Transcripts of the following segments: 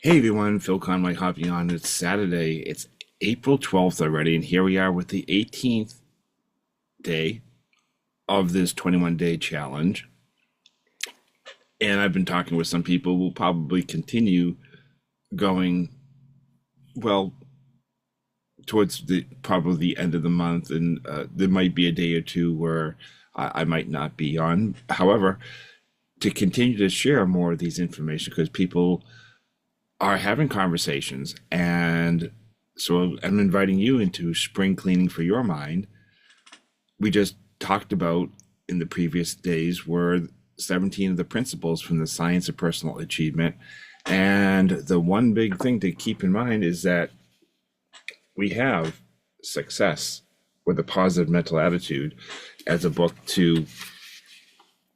Hey everyone, Phil Conway hopping on. It's Saturday. It's April 12th already, and here we are with the 18th day of this 21-day challenge. And I've been talking with some people who will probably continue going, well, towards the probably the end of the month, and there might be a day or two where I might not be on. However, to continue to share more of these information because people are having conversations. And so I'm inviting you into spring cleaning for your mind. We just talked about in the previous days were 17 of the principles from the science of personal achievement. And the one big thing to keep in mind is that we have success with a positive mental attitude as a book to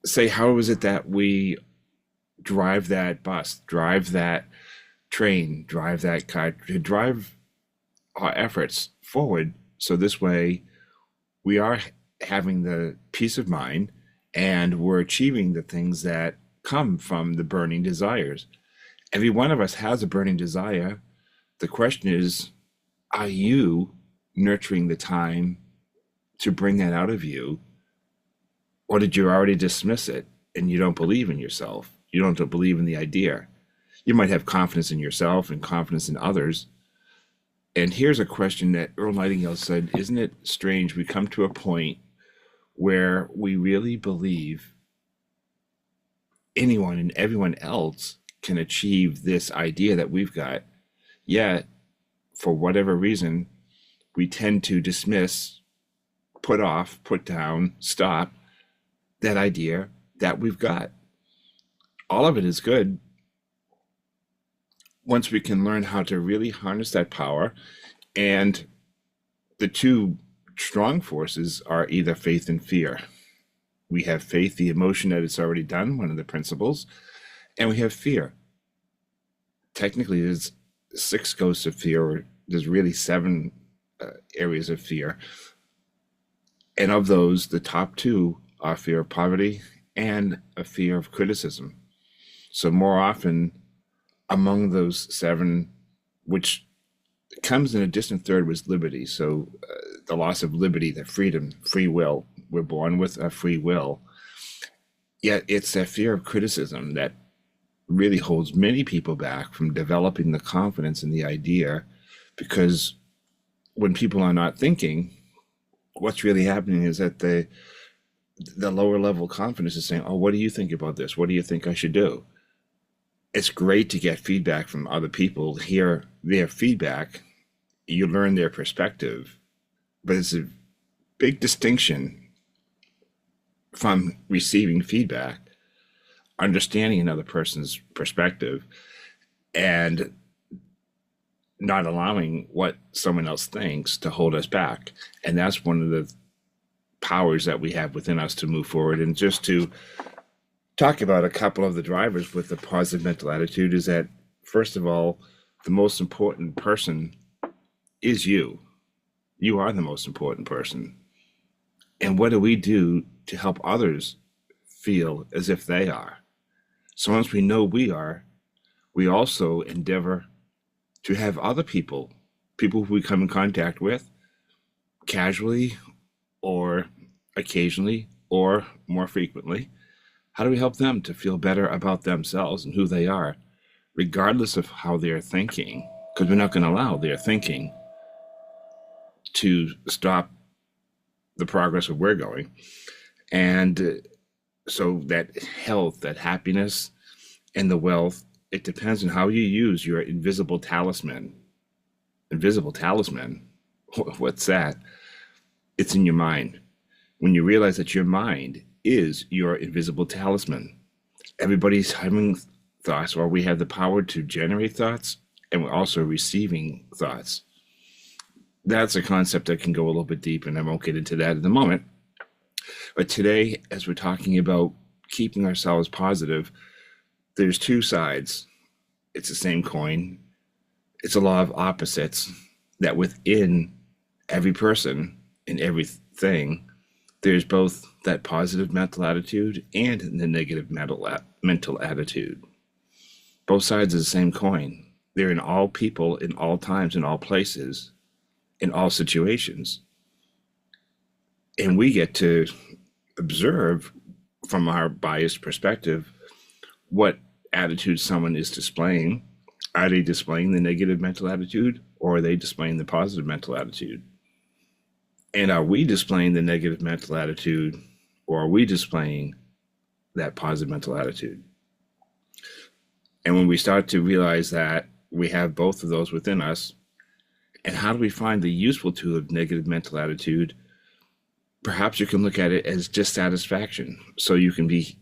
say, how is it that we drive that bus, drive that train, drive that car, to drive our efforts forward. So this way we are having the peace of mind and we're achieving the things that come from the burning desires. Every one of us has a burning desire. The question is, are you nurturing the time to bring that out of you? Or did you already dismiss it and you don't believe in yourself? You don't believe in the idea. You might have confidence in yourself and confidence in others. And here's a question that Earl Nightingale said, isn't it strange we come to a point where we really believe anyone and everyone else can achieve this idea that we've got, yet for whatever reason, we tend to dismiss, put off, put down, stop that idea that we've got. All of it is good once we can learn how to really harness that power. And the two strong forces are either faith and fear. We have faith, the emotion that it's already done, one of the principles, and we have fear. Technically, there's 6 ghosts of fear, or there's really 7 areas of fear. And of those, the top 2 are fear of poverty and a fear of criticism. So more often, among those 7, which comes in a distant third, was liberty. So the loss of liberty, the freedom, free will. We're born with a free will. Yet it's that fear of criticism that really holds many people back from developing the confidence in the idea, because when people are not thinking, what's really happening is that the lower level confidence is saying, oh, what do you think about this? What do you think I should do? It's great to get feedback from other people, hear their feedback, you learn their perspective, but it's a big distinction from receiving feedback, understanding another person's perspective, and not allowing what someone else thinks to hold us back. And that's one of the powers that we have within us to move forward. And just to talk about a couple of the drivers with the positive mental attitude is that, first of all, the most important person is you. You are the most important person. And what do we do to help others feel as if they are? So once we know we are, we also endeavor to have other people who we come in contact with, casually or occasionally or more frequently, how do we help them to feel better about themselves and who they are, regardless of how they're thinking? Because we're not going to allow their thinking to stop the progress of where we're going. And so that health, that happiness, and the wealth, it depends on how you use your invisible talisman. Invisible talisman? What's that? It's in your mind. When you realize that your mind is your invisible talisman. Everybody's having thoughts, or we have the power to generate thoughts, and we're also receiving thoughts. That's a concept that can go a little bit deep, and I won't get into that at the moment. But today, as we're talking about keeping ourselves positive, there's 2 sides. It's the same coin. It's a law of opposites, that within every person and everything, there's both that positive mental attitude and the negative mental attitude. Both sides of the same coin. They're in all people, in all times, in all places, in all situations. And we get to observe from our biased perspective what attitude someone is displaying. Are they displaying the negative mental attitude, or are they displaying the positive mental attitude? And are we displaying the negative mental attitude, or are we displaying that positive mental attitude? And when we start to realize that we have both of those within us, and how do we find the useful tool of negative mental attitude? Perhaps you can look at it as dissatisfaction. So you can be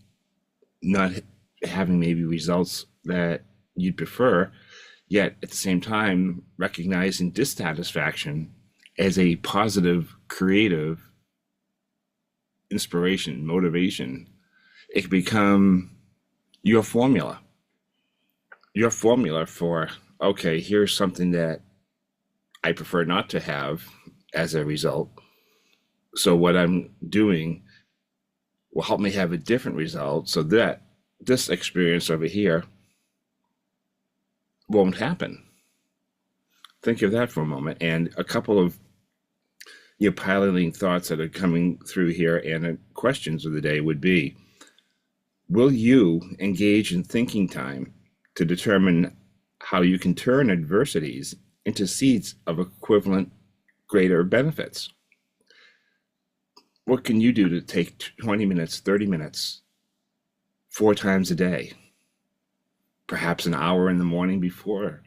not having maybe results that you'd prefer, yet at the same time recognizing dissatisfaction as a positive, creative inspiration, motivation. It can become your formula for, okay, here's something that I prefer not to have as a result. So what I'm doing will help me have a different result, so that this experience over here won't happen. Think of that for a moment. And a couple of your piloting thoughts that are coming through here and questions of the day would be, will you engage in thinking time to determine how you can turn adversities into seeds of equivalent greater benefits? What can you do to take 20 minutes, 30 minutes, 4 times a day? Perhaps an hour in the morning before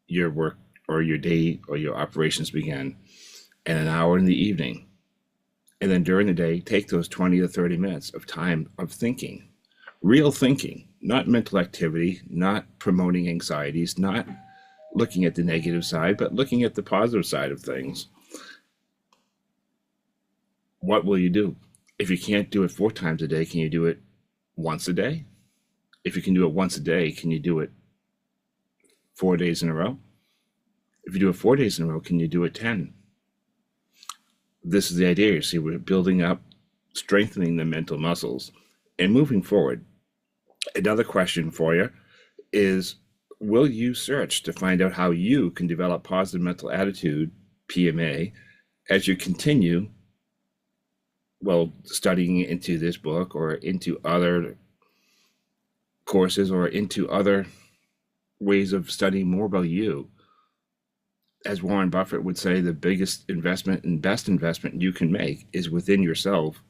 your work or your day or your operations begin, and an hour in the evening. And then during the day, take those 20 to 30 minutes of time of thinking, real thinking, not mental activity, not promoting anxieties, not looking at the negative side, but looking at the positive side of things. What will you do? If you can't do it 4 times a day, can you do it once a day? If you can do it once a day, can you do it 4 days in a row? If you do it 4 days in a row, can you do it 10? This is the idea. You see, we're building up, strengthening the mental muscles and moving forward. Another question for you is, will you search to find out how you can develop positive mental attitude, PMA, as you continue, studying into this book or into other courses or into other ways of studying more about you? As Warren Buffett would say, the biggest investment and best investment you can make is within yourself.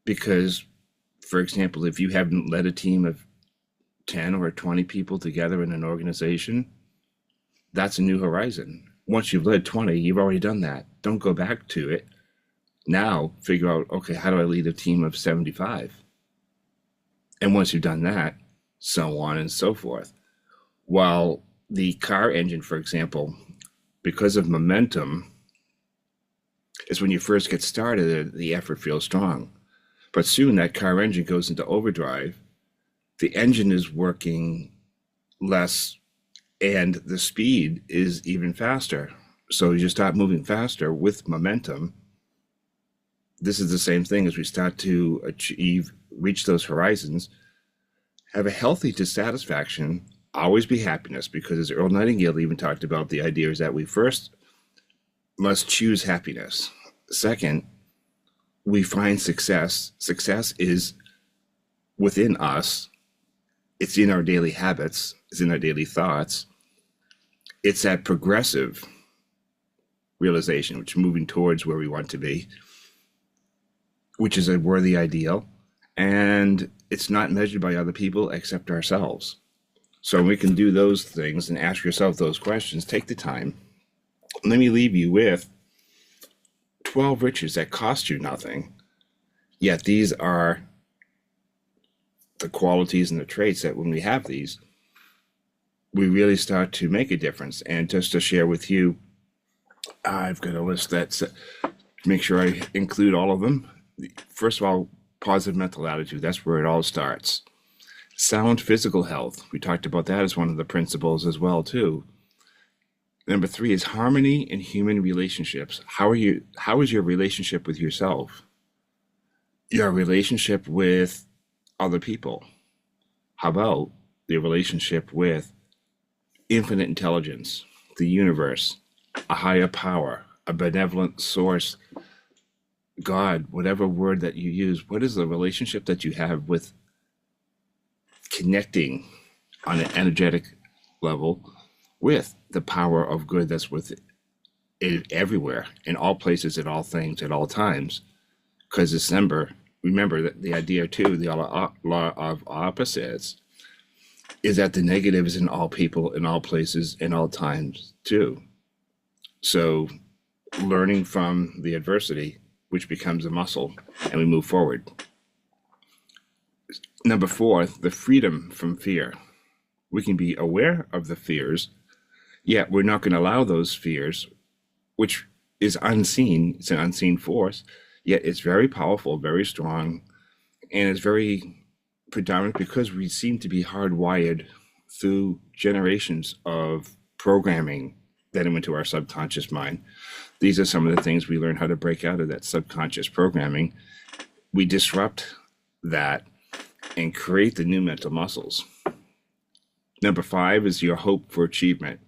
Because, for example, if you haven't led a team of 10 or 20 people together in an organization, that's a new horizon. Once you've led 20, you've already done that. Don't go back to it. Now figure out, okay, how do I lead a team of 75? And once you've done that, so on and so forth. While the car engine, for example, because of momentum, is when you first get started, the effort feels strong. But soon that car engine goes into overdrive. The engine is working less and the speed is even faster. So you start moving faster with momentum. This is the same thing as we start to reach those horizons. Have a healthy dissatisfaction, always be happiness, because as Earl Nightingale even talked about, the idea is that we first must choose happiness. Second, we find success. Success is within us. It's in our daily habits. It's in our daily thoughts. It's that progressive realization, which is moving towards where we want to be, which is a worthy ideal. And it's not measured by other people except ourselves. So we can do those things and ask yourself those questions. Take the time. Let me leave you with 12 riches that cost you nothing. Yet these are the qualities and the traits that when we have these, we really start to make a difference. And just to share with you, I've got a list that's make sure I include all of them. First of all, positive mental attitude. That's where it all starts. Sound physical health. We talked about that as one of the principles as well, too. Number 3 is harmony in human relationships. How is your relationship with yourself? Your relationship with other people? How about the relationship with infinite intelligence, the universe, a higher power, a benevolent source, God, whatever word that you use, what is the relationship that you have with connecting on an energetic level with the power of good that's within everywhere, in all places, at all things, at all times? Because remember that the idea too, the law of opposites, is that the negative is in all people, in all places, in all times too. So learning from the adversity, which becomes a muscle, and we move forward. Number 4, the freedom from fear. We can be aware of the fears, yet we're not going to allow those fears, which is unseen. It's an unseen force, yet it's very powerful, very strong, and it's very predominant because we seem to be hardwired through generations of programming that went into our subconscious mind. These are some of the things we learn how to break out of that subconscious programming. We disrupt that and create the new mental muscles. Number 5 is your hope for achievement.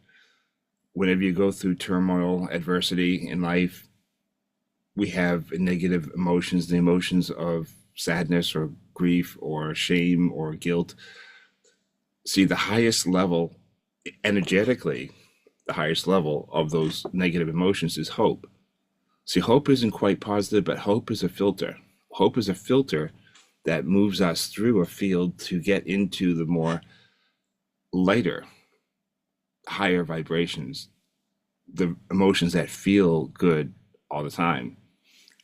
Whenever you go through turmoil, adversity in life, we have negative emotions, the emotions of sadness or grief or shame or guilt. See, the highest level, energetically, the highest level of those negative emotions is hope. See, hope isn't quite positive, but hope is a filter. Hope is a filter that moves us through a field to get into the more lighter, higher vibrations, the emotions that feel good all the time.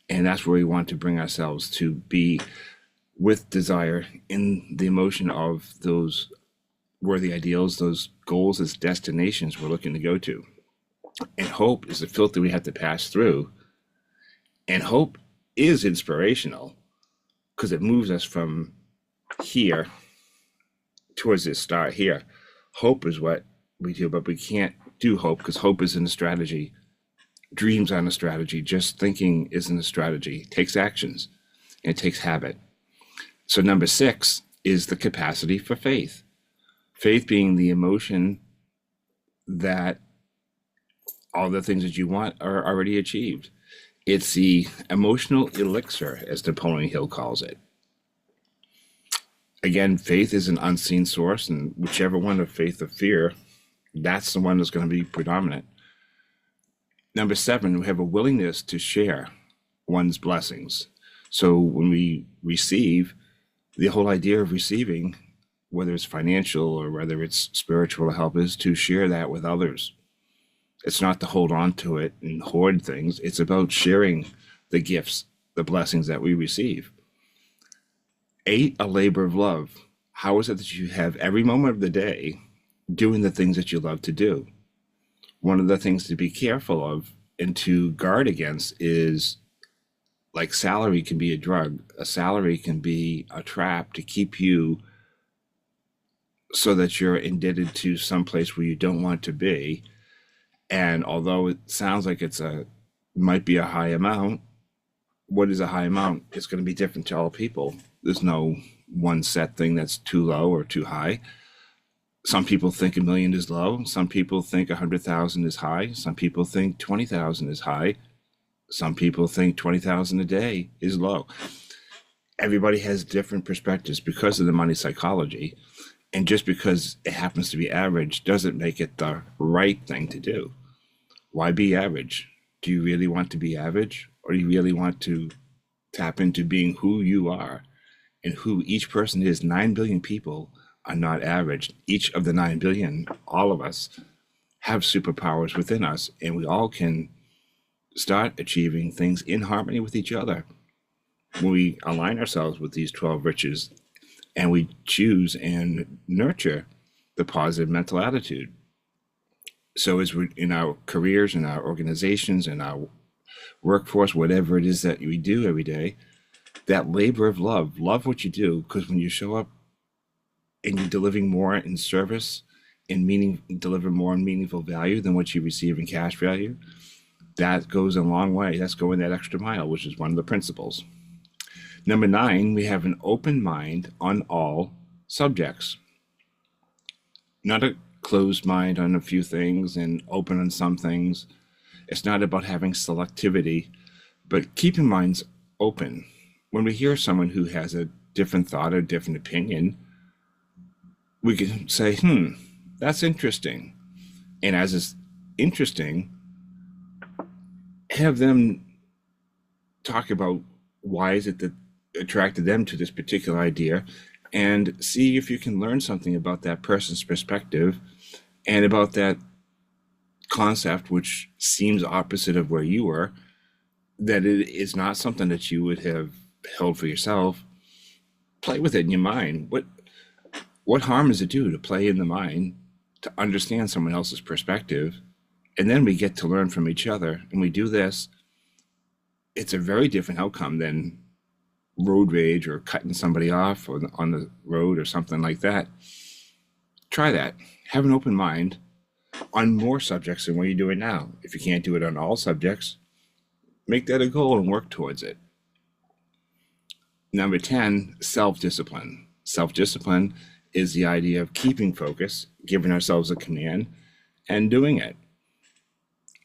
And that's where we want to bring ourselves to be, with desire, in the emotion of those worthy ideals, those goals as destinations we're looking to go to. And hope is a filter we have to pass through. And hope is inspirational because it moves us from here towards this star here. Hope is what we do, but we can't do hope because hope isn't a strategy. Dreams aren't a strategy. Just thinking isn't a strategy. It takes actions and it takes habit. So number 6 is the capacity for faith. Faith being the emotion that all the things that you want are already achieved. It's the emotional elixir, as Napoleon Hill calls it. Again, faith is an unseen source, and whichever one of faith or fear, that's the one that's going to be predominant. Number 7, we have a willingness to share one's blessings. So when we receive, the whole idea of receiving, whether it's financial or whether it's spiritual help, is to share that with others. It's not to hold on to it and hoard things. It's about sharing the gifts, the blessings that we receive. 8, a labor of love. How is it that you have every moment of the day doing the things that you love to do? One of the things to be careful of and to guard against is, like salary can be a drug. A salary can be a trap to keep you so that you're indebted to some place where you don't want to be. And although it sounds like might be a high amount, what is a high amount? It's going to be different to all people. There's no one set thing that's too low or too high. Some people think $1 million is low. Some people think 100,000 is high. Some people think 20,000 is high. Some people think 20,000 a day is low. Everybody has different perspectives because of the money psychology. And just because it happens to be average doesn't make it the right thing to do. Why be average? Do you really want to be average? Or do you really want to tap into being who you are and who each person is? 9 billion people are not average. Each of the 9 billion, all of us, have superpowers within us, and we all can start achieving things in harmony with each other when we align ourselves with these 12 riches and we choose and nurture the positive mental attitude. So as we're in our careers, in our organizations, in our workforce, whatever it is that we do every day, that labor of love what you do, because when you show up and you're delivering more in service and deliver more in meaningful value than what you receive in cash value, that goes a long way. That's going that extra mile, which is one of the principles. Number 9, we have an open mind on all subjects. Not closed mind on a few things and open on some things. It's not about having selectivity, but keeping minds open. When we hear someone who has a different thought or different opinion, we can say, that's interesting. And as it's interesting, have them talk about why is it that attracted them to this particular idea, and see if you can learn something about that person's perspective and about that concept, which seems opposite of where you were, that it is not something that you would have held for yourself. Play with it in your mind. What harm does it do to play in the mind, to understand someone else's perspective? And then we get to learn from each other, and we do this. It's a very different outcome than road rage or cutting somebody off or on the road or something like that. Try that. Have an open mind on more subjects than what you're doing now. If you can't do it on all subjects, make that a goal and work towards it. Number 10, self-discipline. Self-discipline is the idea of keeping focus, giving ourselves a command, and doing it.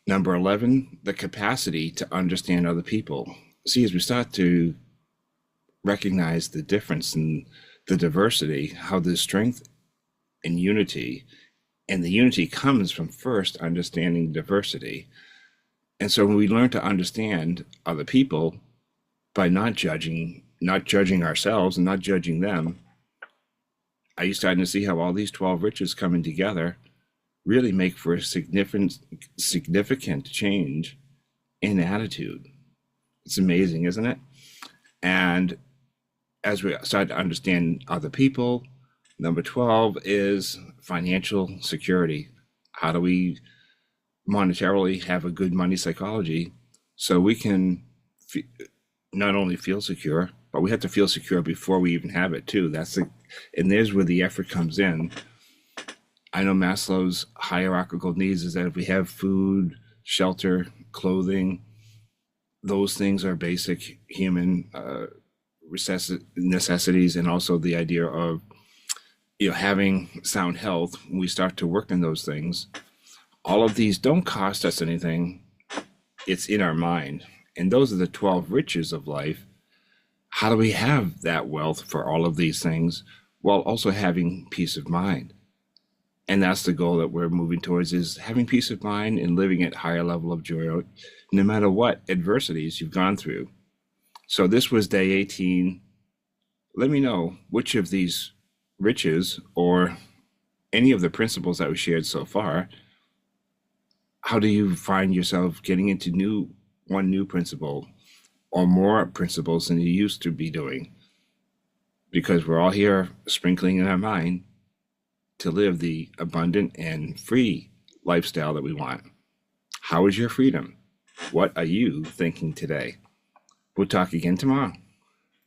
Number 11, the capacity to understand other people. See, as we start to recognize the difference in the diversity, how there's strength in unity, and the unity comes from first understanding diversity. And so when we learn to understand other people by not judging ourselves and not judging them, are you starting to see how all these 12 riches coming together really make for a significant change in attitude? It's amazing, isn't it? And as we start to understand other people, number 12 is financial security. How do we monetarily have a good money psychology so we can not only feel secure, but we have to feel secure before we even have it too. And there's where the effort comes in. I know Maslow's hierarchical needs is that if we have food, shelter, clothing, those things are basic human necessities, and also the idea of having sound health. When we start to work on those things, all of these don't cost us anything. It's in our mind, and those are the 12 riches of life. How do we have that wealth for all of these things while also having peace of mind? And that's the goal that we're moving towards, is having peace of mind and living at higher level of joy, no matter what adversities you've gone through. So this was day 18. Let me know which of these riches or any of the principles that we shared so far, how do you find yourself getting into one new principle or more principles than you used to be doing? Because we're all here sprinkling in our mind to live the abundant and free lifestyle that we want. How is your freedom? What are you thinking today? We'll talk again tomorrow.